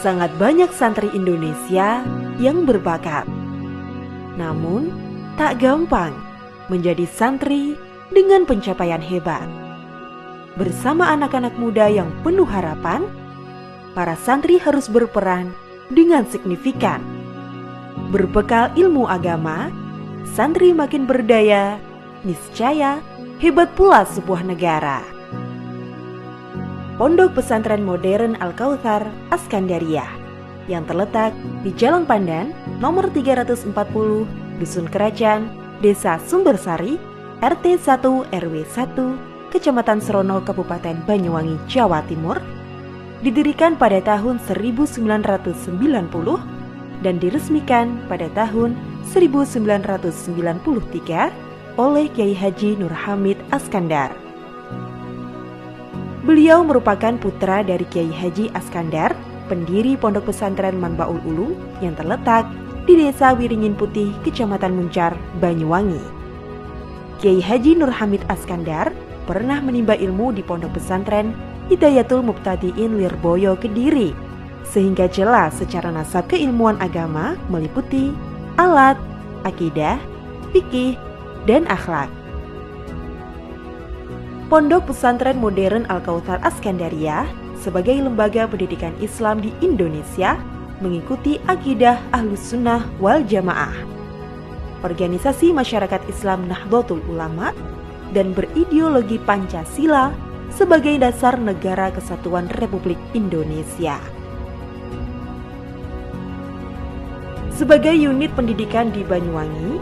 sangat banyak santri Indonesia yang berbakat. Namun, tak gampang menjadi santri dengan pencapaian hebat. Bersama anak-anak muda yang penuh harapan, para santri harus berperan dengan signifikan. Berbekal ilmu agama, santri makin berdaya, niscaya hebat pula sebuah negara. Pondok Pesantren Modern Al-Kautsar Askandariyah yang terletak di Jalan Pandan nomor 340, Dusun Keracan, Desa Sumbersari, RT 1 RW 1, Kecamatan Serono, Kabupaten Banyuwangi, Jawa Timur, didirikan pada tahun 1990 dan diresmikan pada tahun 1993 oleh Kiai Haji Nur Hamid Askandar. Beliau merupakan putra dari Kiai Haji Askandar, pendiri Pondok Pesantren Manbaul Ulum yang terletak di Desa Wiringin Putih, Kecamatan Muncar, Banyuwangi. Kiai Haji Nur Hamid Askandar pernah menimba ilmu di Pondok Pesantren Hidayatul Mubtadiin Lirboyo, Kediri, sehingga jelas secara nasab keilmuan agama meliputi alat, akidah, fikih, dan akhlak. Pondok Pesantren Modern Al-Kautsar Askandariyah sebagai lembaga pendidikan Islam di Indonesia mengikuti akidah Ahlus Sunnah wal Jamaah, organisasi masyarakat Islam Nahdlatul Ulama, dan berideologi Pancasila sebagai dasar negara kesatuan Republik Indonesia. Sebagai unit pendidikan di Banyuwangi,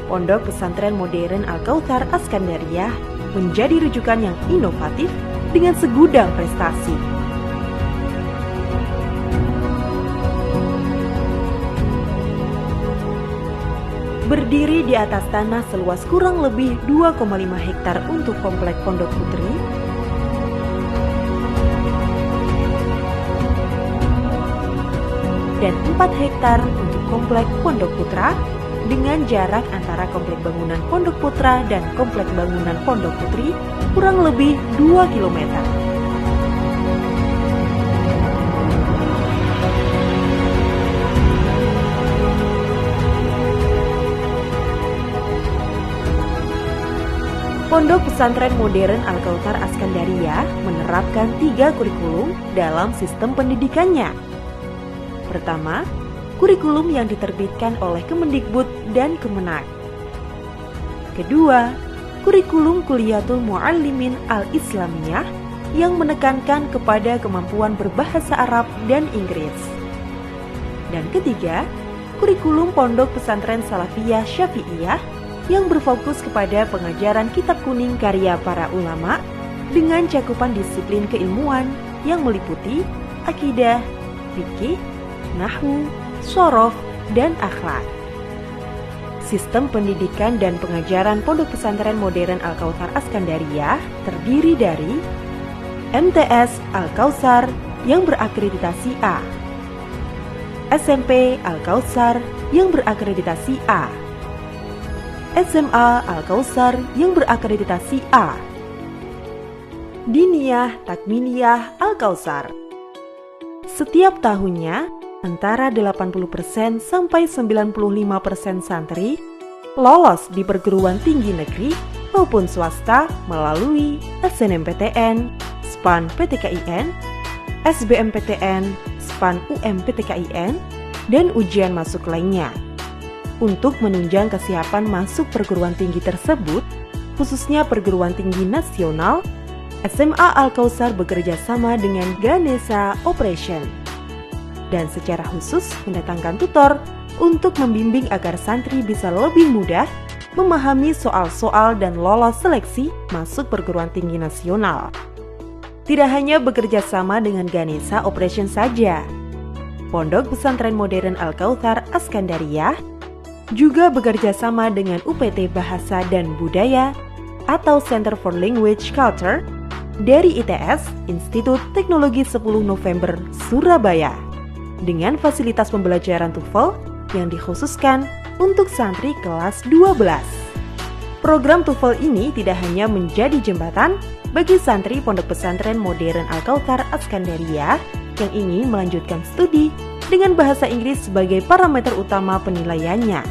Pondok Pesantren Modern Al-Kautsar Askandariyah menjadi rujukan yang inovatif dengan segudang prestasi. Berdiri di atas tanah seluas kurang lebih 2,5 hektar untuk komplek Pondok Putri, dan 4 hektar untuk komplek Pondok Putra, dengan jarak antara komplek bangunan Pondok Putra dan komplek bangunan Pondok Putri kurang lebih 2 km. Pondok Pesantren Modern Al-Kautsar Askandariyah menerapkan 3 kurikulum dalam sistem pendidikannya. Pertama, kurikulum yang diterbitkan oleh Kemendikbud dan Kemenak. Kedua, kurikulum Kuliyatul Muallimin Al-Islamiyah yang menekankan kepada kemampuan berbahasa Arab dan Inggris. Dan ketiga, kurikulum Pondok Pesantren Salafiyah Syafi'iyah yang berfokus kepada pengajaran kitab kuning karya para ulama dengan cakupan disiplin keilmuan yang meliputi akidah, fikih, nahwu, shorof, dan akhlak. Sistem pendidikan dan pengajaran Pondok Pesantren Modern Al-Kautsar Askandariyah terdiri dari MTS Al-Kautsar yang berakreditasi A, SMP Al-Kautsar yang berakreditasi A, SMA Al-Kautsar yang berakreditasi A, Diniyah Takminiyah Al-Kautsar. Setiap tahunnya, antara 80% sampai 95% santri lolos di perguruan tinggi negeri maupun swasta melalui SNMPTN, SPAN PTKIN, SBMPTN, SPAN UM-PTKIN, dan ujian masuk lainnya. Untuk menunjang kesiapan masuk perguruan tinggi tersebut, khususnya perguruan tinggi nasional, SMA Al-Kautsar bekerja sama dengan Ganesha Operation dan secara khusus mendatangkan tutor untuk membimbing agar santri bisa lebih mudah memahami soal-soal dan lolos seleksi masuk perguruan tinggi nasional. Tidak hanya bekerja sama dengan Ganesha Operation saja, Pondok Pesantren Modern Al-Kautsar Askandariyah juga bekerja sama dengan UPT Bahasa dan Budaya atau Center for Language Culture dari ITS, Institut Teknologi 10 November, Surabaya, dengan fasilitas pembelajaran TOEFL yang dikhususkan untuk santri kelas 12. Program TOEFL ini tidak hanya menjadi jembatan bagi santri Pondok Pesantren Modern Al-Kautsar Askandariyah yang ingin melanjutkan studi dengan bahasa Inggris sebagai parameter utama penilaiannya.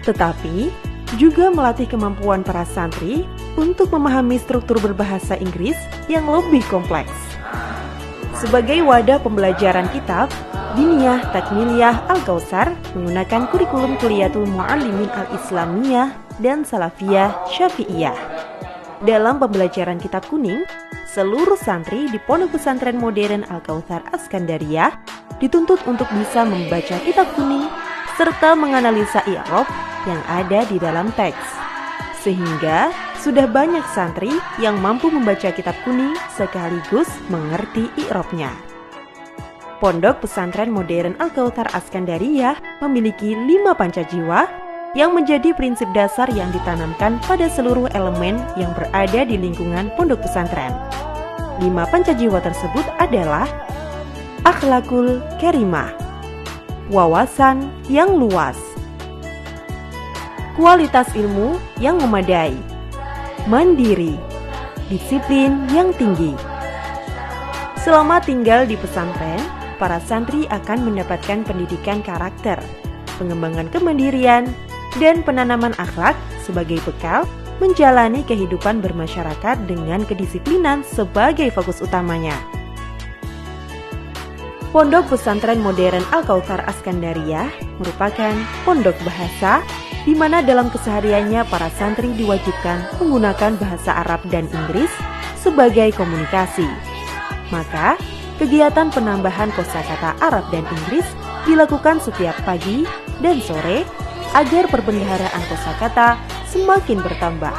Tetapi, juga melatih kemampuan para santri untuk memahami struktur berbahasa Inggris yang lebih kompleks. Sebagai wadah pembelajaran kitab, Diniyah Takmiliyah Al-Kautsar menggunakan kurikulum Kuliyatul Muallimin Al-Islamiyah dan Salafiyah Syafi'iyah. Dalam pembelajaran kitab kuning, seluruh santri di Pondok Pesantren Modern Al-Kautsar Askandariyah dituntut untuk bisa membaca kitab kuning serta menganalisa i'rab yang ada di dalam teks. Sehingga sudah banyak santri yang mampu membaca kitab kuning sekaligus mengerti i'rabnya. Pondok Pesantren Modern Al-Kautsar Askandariyah memiliki 5 pancajiwa yang menjadi prinsip dasar yang ditanamkan pada seluruh elemen yang berada di lingkungan pondok pesantren. 5 pancajiwa tersebut adalah akhlakul karimah, wawasan yang luas, kualitas ilmu yang memadai, mandiri, disiplin yang tinggi. Selama tinggal di pesantren, para santri akan mendapatkan pendidikan karakter, pengembangan kemandirian, dan penanaman akhlak sebagai bekal menjalani kehidupan bermasyarakat dengan kedisiplinan sebagai fokus utamanya. Pondok Pesantren Modern Al-Kautsar Askandariyah merupakan pondok bahasa di mana dalam kesehariannya para santri diwajibkan menggunakan bahasa Arab dan Inggris sebagai komunikasi. Maka, kegiatan penambahan kosakata Arab dan Inggris dilakukan setiap pagi dan sore agar perbendaharaan kosakata semakin bertambah.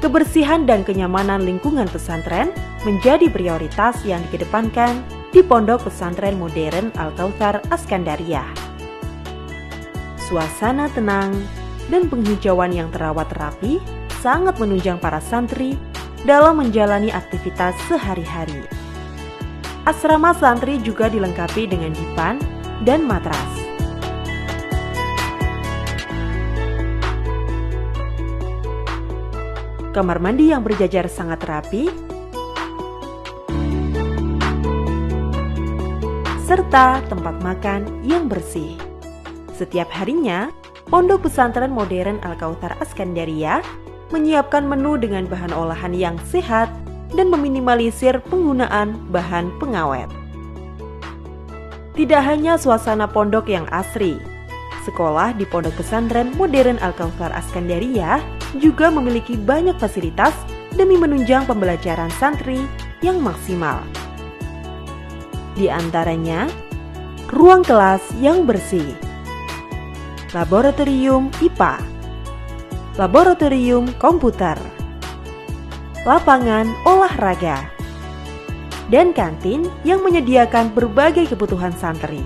Kebersihan dan kenyamanan lingkungan pesantren menjadi prioritas yang dikedepankan di Pondok Pesantren Modern Al-Kautsar Askandariyah. Suasana tenang dan penghijauan yang terawat rapi sangat menunjang para santri dalam menjalani aktivitas sehari-hari. Asrama santri juga dilengkapi dengan dipan dan matras. Kamar mandi yang berjajar sangat rapi, serta tempat makan yang bersih. Setiap harinya, Pondok Pesantren Modern Al-Kautsar Askandariyah menyiapkan menu dengan bahan olahan yang sehat dan meminimalisir penggunaan bahan pengawet. Tidak hanya suasana pondok yang asri, sekolah di Pondok Pesantren Modern Al-Kautsar Askandariyah juga memiliki banyak fasilitas demi menunjang pembelajaran santri yang maksimal. Di antaranya, ruang kelas yang bersih, laboratorium IPA, laboratorium komputer, lapangan olahraga, dan kantin yang menyediakan berbagai kebutuhan santri.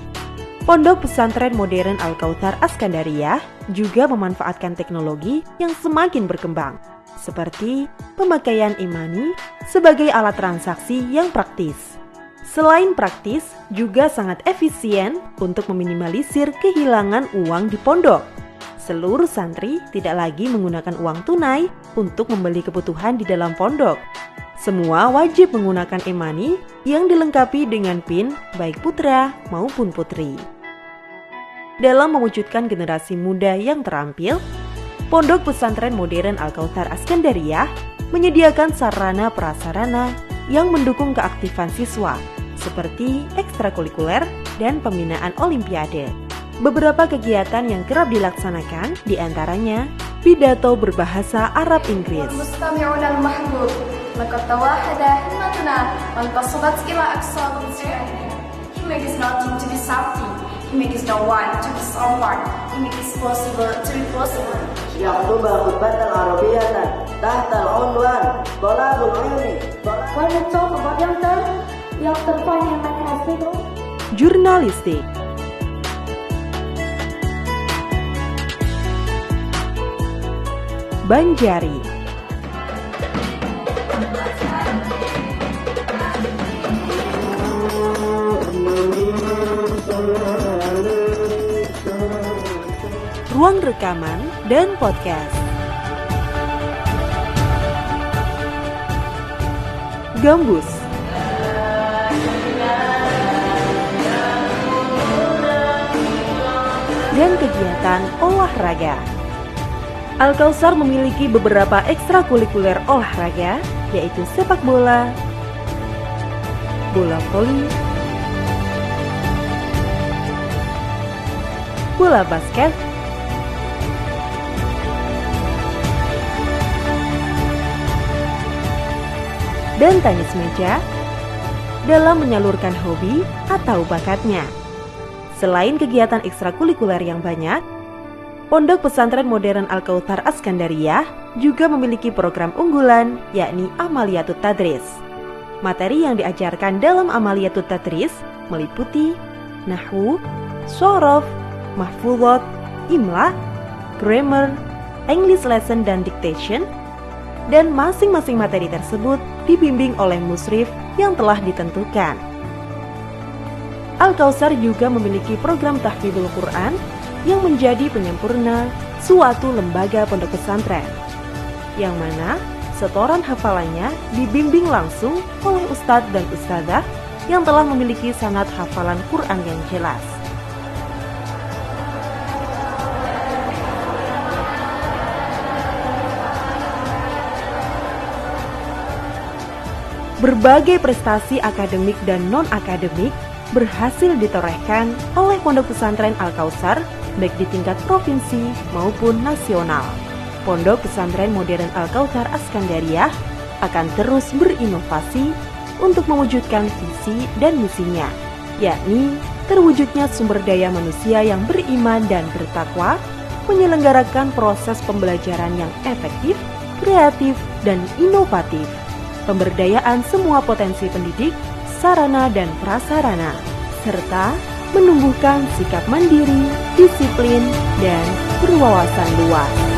Pondok Pesantren Modern Al-Kautsar Askandariyah juga memanfaatkan teknologi yang semakin berkembang, seperti pemakaian e-money sebagai alat transaksi yang praktis. Selain praktis, juga sangat efisien untuk meminimalisir kehilangan uang di pondok. Seluruh santri tidak lagi menggunakan uang tunai untuk membeli kebutuhan di dalam pondok. Semua wajib menggunakan e-money yang dilengkapi dengan PIN baik putra maupun putri. Dalam mewujudkan generasi muda yang terampil, Pondok Pesantren Modern Al-Kautsar Askandariyah menyediakan sarana prasarana yang mendukung keaktifan siswa, seperti ekstrakurikuler dan pembinaan olimpiade. Beberapa kegiatan yang kerap dilaksanakan diantaranya pidato berbahasa Arab Inggris. Jurnalistik. Banjari. Ruang rekaman dan podcast. Gambus. dan kegiatan olahraga. Al-Kautsar memiliki beberapa ekstrakurikuler olahraga, yaitu sepak bola, bola voli, bola basket, dan tenis meja dalam menyalurkan hobi atau bakatnya. Selain kegiatan ekstrakurikuler yang banyak, Pondok Pesantren Modern Al-Kautsar Askandariyah juga memiliki program unggulan, yakni Amaliyatut Tadris. Materi yang diajarkan dalam Amaliyatut Tadris meliputi nahwu, shorof, mahfuzot, imla, grammar, English lesson dan dictation, dan masing-masing materi tersebut dibimbing oleh musyrif yang telah ditentukan. Al-Kautsar juga memiliki program tahfidzul Quran yang menjadi penyempurna suatu lembaga pondok pesantren, yang mana setoran hafalannya dibimbing langsung oleh ustadz dan ustadzah yang telah memiliki sanad hafalan Quran yang jelas. Berbagai prestasi akademik dan non-akademik berhasil ditorehkan oleh Pondok Pesantren Al-Kautsar baik di tingkat provinsi maupun nasional. Pondok Pesantren Modern Al-Kautsar Askandariyah akan terus berinovasi untuk mewujudkan visi dan misinya, yakni terwujudnya sumber daya manusia yang beriman dan bertakwa, menyelenggarakan proses pembelajaran yang efektif, kreatif, dan inovatif, pemberdayaan semua potensi pendidik, sarana dan prasarana, serta menumbuhkan sikap mandiri, disiplin, dan berwawasan luas.